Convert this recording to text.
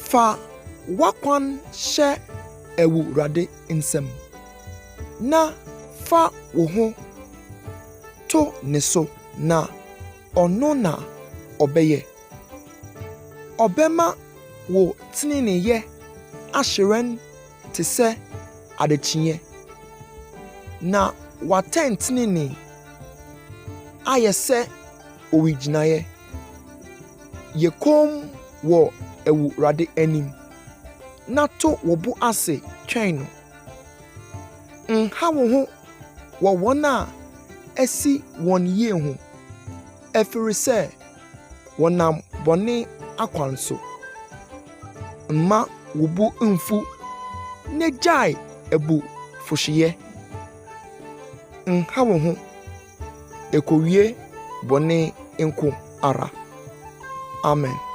fa wakwan hyɛ Awurade nsɛm na fa wo ho to ne so na ɔno na ɔbɛyɛ. Ɔbɛma wo teneneyɛ ahyerɛn te sɛ adekyeɛ na watɛntenene ayɛ sɛ owigyinaeɛ. Yɛ komm wɔ Awurade anim na to wo bo ase twɛn no. Nha wo ho wɔ wɔn a asi wɔn yie ho, ɛfiri sɛ wɔnam bɔne akwan so. Mma wo bo mfu na gyae abufuhyeɛ. Nha wo ho ekowie bɔne nko ara. Amen.